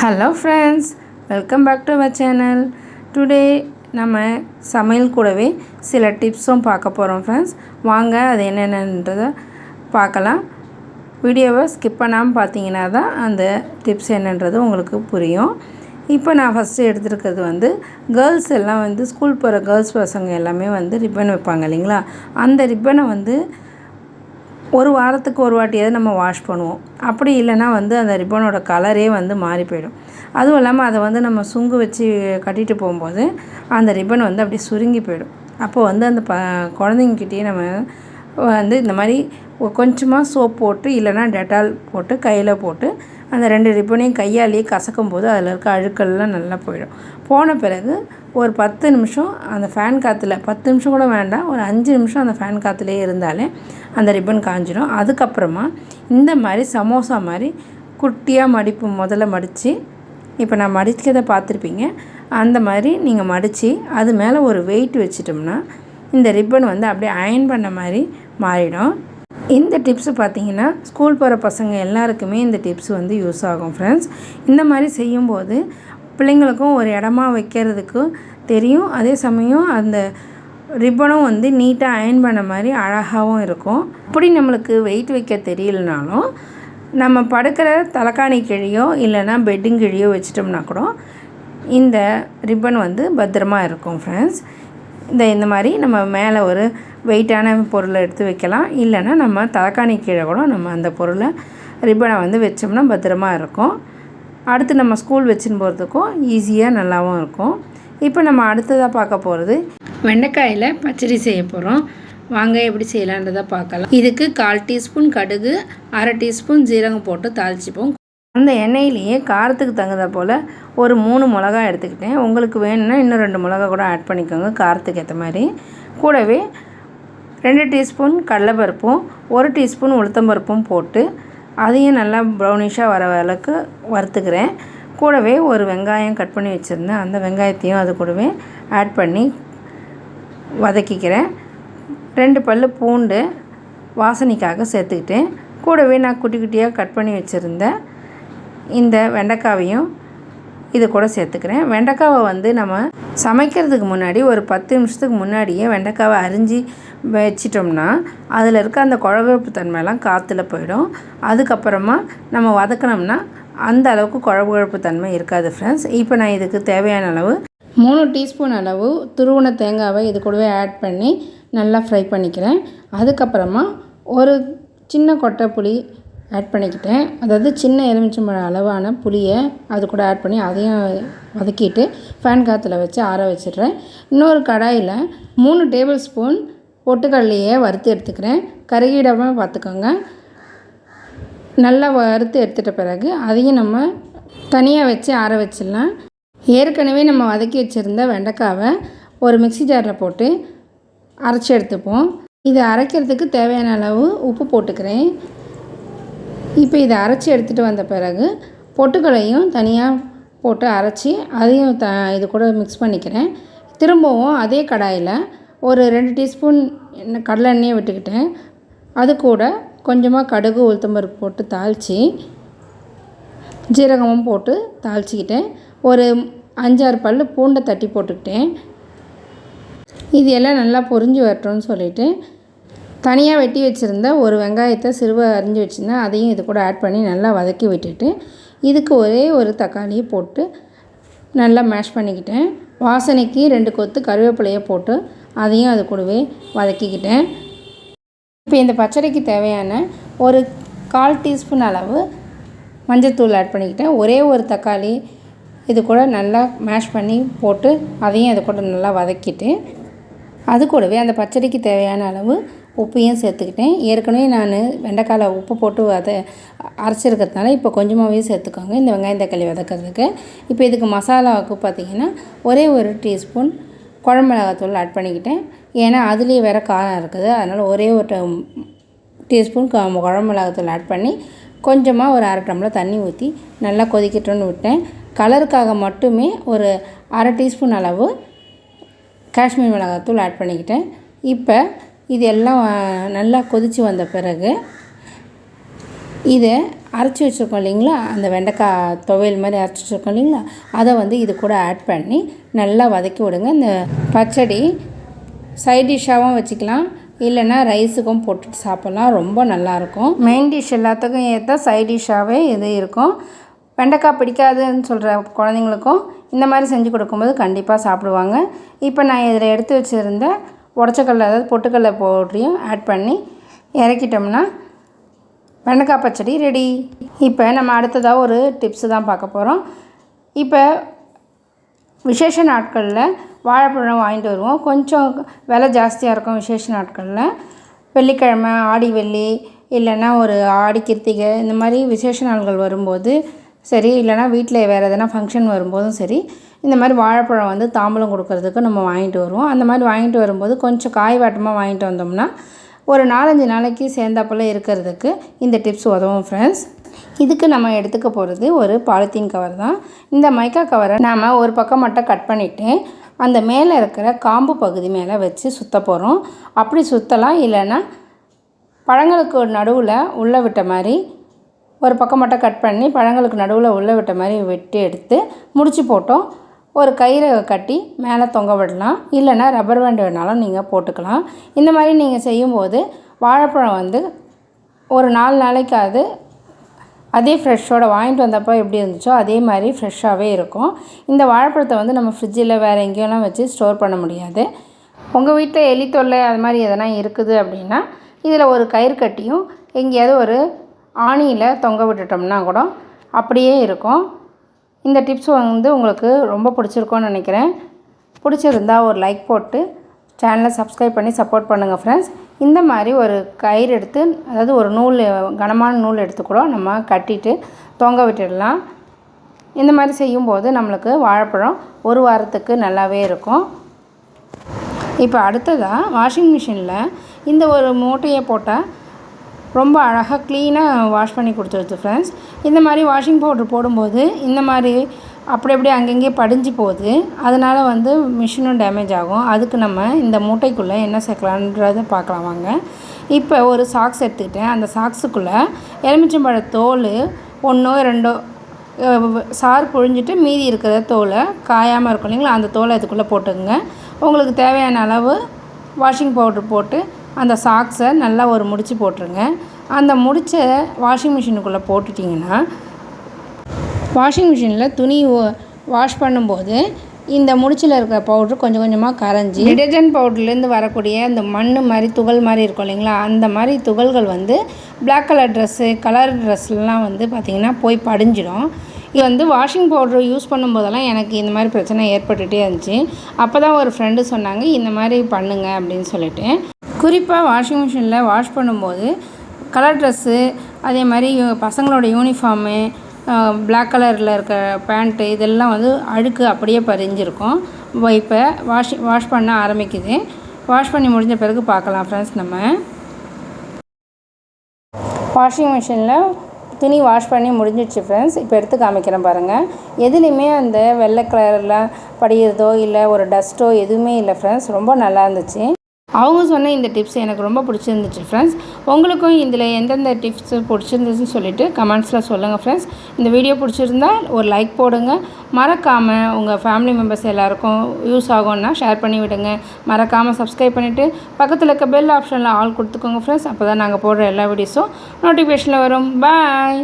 Hello friends, welcome back to our channel. Today நம்ம சமையல் கூடவே சில டிப்ஸும் பார்க்க போகிறோம் ஃப்ரெண்ட்ஸ். வாங்க அது என்னென்னன்றதை பார்க்கலாம். வீடியோவை ஸ்கிப் பண்ணாமல் பார்த்தீங்கன்னா தான் அந்த டிப்ஸ் என்னன்றது உங்களுக்கு புரியும். இப்போ நான் ஃபஸ்ட்டு எடுத்துருக்கிறது கேர்ள்ஸ் எல்லாம் ஸ்கூல் போகிற கேர்ள்ஸ் பசங்க எல்லாமே ரிப்பன் வைப்பாங்க இல்லைங்களா. அந்த ரிப்பனை ஒரு வாரத்துக்கு ஒரு வாட்டியாவது நம்ம வாஷ் பண்ணுவோம். அப்படி இல்லைனா அந்த ரிப்பனோட கலரே மாறி போயிடும். அதுவும் இல்லாமல் அதை நம்ம சுங்கு வச்சு கட்டிட்டு போகும்போது அந்த ரிப்பன் அப்படியே சுருங்கி போயிடும். அப்போது அந்த குழந்தைங்கக்கிட்டேயே நம்ம இந்த மாதிரி கொஞ்சமாக சோப் போட்டு இல்லைனா டெட்டால் போட்டு கையில் போட்டு அந்த 2 ரிப்பனையும் கையாலேயே கசக்கும் போது அதில் இருக்க அழுக்கெல்லாம் நல்லா போயிடும். போன பிறகு ஒரு 10 நிமிஷம் அந்த ஃபேன் காற்றுல, 10 நிமிஷம் கூட வேண்டாம், ஒரு 5 நிமிஷம் அந்த ஃபேன் காற்றுலேயே இருந்தாலே அந்த ரிப்பன் காஞ்சிடும். அதுக்கப்புறமா இந்த மாதிரி சமோசா மாதிரி குட்டியாக முதல்ல மடித்து, இப்போ நான் மடிக்கிறதை பார்த்துருப்பீங்க, அந்த மாதிரி நீங்கள் மடித்து அது மேலே ஒரு வெயிட் வச்சிட்டோம்னா இந்த ரிப்பன் அப்படியே அயர்ன் பண்ண மாதிரி மாறிடும். இந்த டிப்ஸு பார்த்திங்கன்னா ஸ்கூல் போகிற பசங்க எல்லாருக்குமே இந்த டிப்ஸ் யூஸ் ஆகும் ஃப்ரெண்ட்ஸ். இந்த மாதிரி செய்யும்போது பிள்ளைங்களுக்கும் ஒரு இடமா வைக்கிறதுக்கு தெரியும். அதே சமயம் அந்த ரிப்பனும் நீட்டாக அயர்ன் பண்ண மாதிரி அழகாகவும் இருக்கும். அப்படி நம்மளுக்கு வெயிட் வைக்க தெரியலனாலும் நம்ம படுக்கிற தலைக்காணி கீழேயோ இல்லைனா பெட்டிங் கீழேயோ வச்சிட்டோம்னா கூட இந்த ரிப்பன் பத்திரமா இருக்கும் ஃப்ரெண்ட்ஸ். இந்த மாதிரி நம்ம மேலே ஒரு வெயிட்டான பொருளை எடுத்து வைக்கலாம். இல்லைன்னா நம்ம தலைக்காணி கீழே கூட நம்ம அந்த பொருளை ரிப்பனை வச்சோம்னா பத்திரமா இருக்கும். அடுத்து நம்ம ஸ்கூல் வச்சுன்னு போகிறதுக்கும் ஈஸியாக நல்லாவும் இருக்கும். இப்போ நம்ம அடுத்ததாக பார்க்க போகிறது வெண்டைக்காயில் பச்சடி செய்ய போகிறோம். வாங்க எப்படி செய்யலான்றதை பார்க்கலாம். இதுக்கு 1/4 டீஸ்பூன் கடுகு, 1/2 டீஸ்பூன் ஜீரகம் போட்டு தாளிச்சிப்போம். அந்த எண்ணெயிலேயே காரத்துக்கு தகுந்த போல் ஒரு 3 மிளகா எடுத்துக்கிட்டேன். உங்களுக்கு வேணும்னா இன்னும் 2 மிளகா கூட ஆட் பண்ணிக்கோங்க காரத்துக்கு ஏற்ற மாதிரி. கூடவே 2 டீஸ்பூன் கடலைப்பருப்பும் 1 டீஸ்பூன் உளுத்தம்பருப்பும் போட்டு அதையும் நல்லா ப்ரௌனிஷாக வர அளவுக்கு வறுத்துக்கிறேன். கூடவே ஒரு வெங்காயம் கட் பண்ணி வச்சுருந்தேன். அந்த வெங்காயத்தையும் அது கூடவே ஆட் பண்ணி வதக்கிக்கிறேன். 2 பல் பூண்டு வாசனைக்காக சேர்த்துக்கிட்டேன். கூடவே நான் குட்டி குட்டியாக கட் பண்ணி வச்சுருந்தேன் இந்த வெண்டைக்காவையும் இது கூட சேர்த்துக்கிறேன். வெண்டைக்காவை நம்ம சமைக்கிறதுக்கு முன்னாடி ஒரு 10 நிமிஷத்துக்கு முன்னாடியே வெண்டைக்காவை அரிஞ்சு வச்சிட்டோம்னா அதில் இருக்க அந்த குழகுழப்பு தன்மையெல்லாம் காற்றுல போயிடும். அதுக்கப்புறமா நம்ம வதக்கினோம்னா அந்த அளவுக்கு குழகுழப்பு தன்மை இருக்காது ஃப்ரெண்ட்ஸ். இப்போ நான் இதுக்கு தேவையான அளவு 3 டீஸ்பூன் அளவு துருவன தேங்காவை இது கூடவே ஆட் பண்ணி நல்லா ஃப்ரை பண்ணிக்கிறேன். அதுக்கப்புறமா ஒரு சின்ன கொட்டை புளி ஆட் பண்ணிக்கிட்டேன். அதாவது சின்ன எலுமிச்சம்பழம் அளவான புளியை அது கூட ஆட் பண்ணி அதையும் வதக்கிட்டு ஃபேன் காற்றுல வச்சு ஆற வச்சிடுறேன். இன்னொரு கடாயில் 3 டேபிள் ஸ்பூன் பொட்டுக்கடலையை வறுத்து எடுத்துக்கிறேன். கருகிடாமல் பார்த்துக்கோங்க. நல்லா வறுத்து எடுத்துகிட்ட பிறகு அதையும் நம்ம தனியாக வச்சு ஆற வச்சிடலாம். ஏற்கனவே நம்ம வதக்கி வச்சுருந்த வெண்டைக்காவை ஒரு மிக்ஸி ஜாரில் போட்டு அரைச்சி எடுத்துப்போம். இதை அரைக்கிறதுக்கு தேவையான அளவு உப்பு போட்டுக்கிறேன். இப்போ இதை அரைச்சி எடுத்துகிட்டு வந்த பிறகு பொட்டுக்களையும் தனியாக போட்டு அரைச்சி அதையும் இது கூட மிக்ஸ் பண்ணிக்கிறேன். திரும்பவும் அதே கடாயில் ஒரு 2 டீஸ்பூன் கடலை எண்ணெயை விட்டுக்கிட்டேன். அது கூட கொஞ்சமாக கடுகு உளுத்தம்பருப்பு போட்டு தாளித்து ஜீரகமும் போட்டு தாளிச்சிக்கிட்டேன். ஒரு 5-6 பல் பூண்டை தட்டி போட்டுக்கிட்டேன். இது எல்லாம் நல்லா பொரிஞ்சு வரட்டும்னு சொல்லிவிட்டு தனியாக வெட்டி வச்சுருந்த ஒரு வெங்காயத்தை சிறுவாக அரிஞ்சு வச்சுருந்தேன். அதையும் இது கூட ஆட் பண்ணி நல்லா வதக்கி விட்டுட்டு இதுக்கு ஒரே ஒரு தக்காளியை போட்டு நல்லா மேஷ் பண்ணிக்கிட்டேன். வாசனைக்கு 2 கொத்து கருவேப்பிலையை போட்டு அதையும் அது கூடவே வதக்கிக்கிட்டேன். இப்போ இந்த பச்சடிக்கு தேவையான ஒரு 1/4 டீஸ்பூன் அளவு மஞ்சள்தூள் ஆட் பண்ணிக்கிட்டேன். ஒரே ஒரு தக்காளி இது கூட நல்லா மேஷ் பண்ணி போட்டு அதையும் அது கூட நல்லா வதக்கிட்டு அது கூடவே அந்த பச்சடிக்கு தேவையான அளவு உப்பையும் சேர்த்துக்கிட்டேன். ஏற்கனவே நான் வெண்டைக்காயில் உப்பு போட்டு அதை அரைச்சிருக்கிறதுனால இப்போ கொஞ்சமாகவே சேர்த்துக்கோங்க இந்த வெங்காயம் தக்காளி வதக்கிறதுக்கு. இப்போ இதுக்கு மசாலாவுக்கு பார்த்திங்கன்னா ஒரே ஒரு டீஸ்பூன் குழம்பு மிளகாத்தூள் ஆட் பண்ணிக்கிட்டேன். ஏன்னா அதுலேயே வேறு காரம் இருக்குது. அதனால் ஒரே ஒரு டீஸ்பூன் குழம்பு மிளகாத்தூள் ஆட் பண்ணி கொஞ்சமாக ஒரு 1/2 டம்ளர் தண்ணி ஊற்றி நல்லா கொதிக்கட்டும்னு விட்டேன். கலருக்காக மட்டுமே ஒரு 1/2 டீஸ்பூன் அளவு காஷ்மீர் மிளகாத்தூள் ஆட் பண்ணிக்கிட்டேன். இப்போ இது எல்லாம் நல்லா கொதித்து வந்த பிறகு இதை அரைச்சி வச்சுருக்கோம் இல்லைங்களா, அந்த வெண்டைக்காய் துவையல் மாதிரி அரைச்சி வச்சுருக்கோம் இல்லைங்களா, அதை வந்து இது கூட ஆட் பண்ணி நல்லா வதக்கி விடுங்க. இந்த பச்சடி சைட் டிஷ்ஷாகவும் வச்சுக்கலாம், இல்லைன்னா ரைஸுக்கும் போட்டுட்டு சாப்பிட்லாம். ரொம்ப நல்லாயிருக்கும். மெயின் டிஷ் எல்லாத்துக்கும் ஏற்ற சைட் டிஷ்ஷாகவே இது இருக்கும். வெண்டைக்காய் பிடிக்காதுன்னு சொல்கிற குழந்தைங்களுக்கும் இந்த மாதிரி செஞ்சு கொடுக்கும்போது கண்டிப்பாக சாப்பிடுவாங்க. இப்போ நான் இதில் எடுத்து வச்சுருந்த உடச்சக்கல்ல, அதாவது பொட்டுக்கல்ல பவுடரையும் ஆட் பண்ணி இறக்கிட்டோம்னா வெண்டைக்காய் பச்சடி ரெடி. இப்போ நம்ம அடுத்ததாக ஒரு டிப்ஸு தான் பார்க்க போகிறோம். இப்போ விசேஷ நாட்களில் வாழைப்பழம் வாங்கிட்டு வருவோம். கொஞ்சம் விலை ஜாஸ்தியாக இருக்கும் விசேஷ நாட்களில். வெள்ளிக்கிழமை, ஆடி வெள்ளி, இல்லைன்னா ஒரு ஆடி கிருத்திகை, இந்த மாதிரி விசேஷ நாள்கள் வரும்போது சரி, இல்லைனா வீட்டில் வேறு எதனா ஃபங்க்ஷன் வரும்போதும் சரி, இந்த மாதிரி வாழைப்பழம் வந்து தாம்பூலம் கொடுக்கறதுக்கு நம்ம வாங்கிட்டு வருவோம். அந்த மாதிரி வாங்கிட்டு வரும்போது கொஞ்சம் காய் வாட்டமாக வாங்கிட்டு வந்தோம்னா ஒரு 4-5 நாளைக்கு சேர்ந்தாப்பில் இருக்கிறதுக்கு இந்த டிப்ஸ் உதவும் ஃப்ரெண்ட்ஸ். இதுக்கு நம்ம எடுத்துக்க போகிறது ஒரு பாலித்தீன் கவர் தான். இந்த மைக்கா கவரை நாம் ஒரு பக்கம் மட்டும் கட் பண்ணிவிட்டு அந்த மேலே இருக்கிற காம்பு பகுதி மேலே வச்சு சுற்ற போகிறோம். அப்படி சுற்றலாம், இல்லைன்னா பழங்களுக்கு நடுவில் உள்ளே விட்ட மாதிரி ஒரு பக்கம் மட்டும் கட் பண்ணி பழங்களுக்கு நடுவில் உள்ளே விட்ட மாதிரி வெட்டி எடுத்து முடிச்சு போட்டோம் ஒரு கயிறை கட்டி மேலே தொங்க விடலாம், இல்லைன்னா ரப்பர் பேண்ட் வேணாலும் நீங்கள் போட்டுக்கலாம். இந்த மாதிரி நீங்கள் செய்யும்போது வாழைப்பழம் வந்து ஒரு 4 நாளைக்காவது அதே ஃப்ரெஷ்ஷோடு வாங்கிட்டு வந்தப்போ எப்படி இருந்துச்சோ அதே மாதிரி ஃப்ரெஷ்ஷாகவே இருக்கும். இந்த வாழைப்பழத்தை வந்து நம்ம ஃப்ரிட்ஜில் வேறு எங்கேயோலாம் வச்சு ஸ்டோர் பண்ண முடியாது. உங்கள் வீட்டில் எலி தொல்லை அது மாதிரி எதனா இருக்குது அப்படின்னா இதில் ஒரு கயிறு கட்டியும் எங்கேயாவது ஒரு ஆணியில் தொங்க விட்டுட்டோம்னா கூட அப்படியே இருக்கும். இந்த டிப்ஸ் வந்து உங்களுக்கு ரொம்ப பிடிச்சிருக்கோன்னு நினைக்கிறேன். பிடிச்சிருந்தா ஒரு லைக் போட்டு சேனலை சப்ஸ்கிரைப் பண்ணி சப்போர்ட் பண்ணுங்கள் ஃப்ரெண்ட்ஸ். இந்த மாதிரி ஒரு கயிறு எடுத்து, அதாவது ஒரு நூல், கனமான நூல் எடுத்து கூட நம்ம கட்டிட்டு தொங்க விட்டுடலாம். இந்த மாதிரி செய்யும்போது நம்மளுக்கு வாழைப்பழம் ஒரு வாரத்துக்கு நல்லாவே இருக்கும். இப்போ அடுத்ததாக வாஷிங் மிஷினில் இந்த ஒரு மூட்டையை போட்டால் ரொம்ப அழகாக க்ளீனாக வாஷ் பண்ணி கொடுத்துருது ஃப்ரெண்ட்ஸ். இந்த மாதிரி வாஷிங் பவுடர் போடும்போது இந்த மாதிரி அப்படி அப்படியே அங்கங்கே படிஞ்சு போகுது, அதனால் வந்து மிஷினும் டேமேஜ் ஆகும். அதுக்கு நம்ம இந்த மூட்டைக்குள்ளே என்ன சேர்க்கலான்றதை பார்க்கலாம் வாங்க. இப்போ ஒரு சாக்ஸ் எடுத்துக்கிட்டேன். அந்த சாக்ஸுக்குள்ளே எலுமிச்சம்பழ தோல் 1-2 சாறு புழிஞ்சிட்டு மீதி இருக்கிற தோலை காயாமல் இருக்கும் இல்லைங்களா, அந்த தோலை அதுக்குள்ளே போட்டுங்க. உங்களுக்கு தேவையான அளவு வாஷிங் பவுட்ரு போட்டு அந்த சாக்ஸை நல்லா ஒரு முடிச்சு போட்டுருங்க. அந்த முடிச்சை வாஷிங் மிஷினுக்குள்ளே போட்டுட்டிங்கன்னா வாஷிங் மிஷினில் துணி வாஷ் பண்ணும்போது இந்த முடிச்சில் இருக்கிற பவுட்ரு கொஞ்சம் கொஞ்சமாக கரைஞ்சி டிடர்ஜென்ட் பவுட்ருலேருந்து வரக்கூடிய அந்த மண் மாதிரி துகள் மாதிரி இருக்கும் இல்லைங்களா, அந்த மாதிரி துகள்கள் வந்து பிளாக் கலர் ட்ரெஸ்ஸு, கலர் ட்ரெஸ்லாம் வந்து பார்த்திங்கன்னா போய் படிஞ்சிடும். இது வந்து வாஷிங் பவுட்ரு யூஸ் பண்ணும்போதெல்லாம் எனக்கு இந்த மாதிரி பிரச்சனை ஏற்பட்டுகிட்டே இருந்துச்சு. அப்போ தான் ஒரு ஃப்ரெண்டு சொன்னாங்க இந்த மாதிரி பண்ணுங்க அப்படின்னு சொல்லிட்டு. குறிப்பாக வாஷிங் மிஷினில் வாஷ் பண்ணும்போது கலர் ட்ரெஸ்ஸு, அதே மாதிரி பசங்களோட யூனிஃபார்மு, பிளாக் கலரில் இருக்க பேண்ட்டு, இதெல்லாம் வந்து அழுக்கு அப்படியே பதிஞ்சிருக்கும். இப்போ வாஷ் பண்ண ஆரம்பிக்குது. வாஷ் பண்ணி முடிஞ்ச பிறகு பார்க்கலாம் ஃப்ரெண்ட்ஸ். நம்ம வாஷிங் மிஷினில் துணி வாஷ் பண்ணி முடிஞ்சிடுச்சு ஃப்ரெண்ட்ஸ். இப்போ எடுத்து காமிக்கிறேன் பாருங்கள். எதுலேயுமே அந்த வெள்ளை கலரில் படிகிறதோ இல்லை ஒரு டஸ்ட்டோ எதுவுமே இல்லை ஃப்ரெண்ட்ஸ். ரொம்ப நல்லா இருந்துச்சு. அவங்க சொன்ன இந்த டிப்ஸ் எனக்கு ரொம்ப பிடிச்சிருந்துச்சு ஃப்ரெண்ட்ஸ். உங்களுக்கும் இதில் எந்தெந்த டிப்ஸ் பிடிச்சிருந்துச்சுன்னு சொல்லிவிட்டு கமெண்ட்ஸில் சொல்லுங்கள் ஃப்ரெண்ட்ஸ். இந்த வீடியோ பிடிச்சிருந்தால் ஒரு லைக் போடுங்க. மறக்காமல் உங்கள் ஃபேமிலி மெம்பர்ஸ் எல்லாேருக்கும் யூஸ் ஆகும்னா ஷேர் பண்ணி விடுங்க. மறக்காமல் சப்ஸ்கிரைப் பண்ணிவிட்டு பக்கத்தில் இருக்க பெல் ஆப்ஷனில் ஆல் கொடுத்துக்கோங்க ஃப்ரெண்ட்ஸ். அப்போ தான் நாங்கள் போடுற எல்லா வீடியோஸும் நோட்டிஃபிகேஷனில் வரும். பாய்.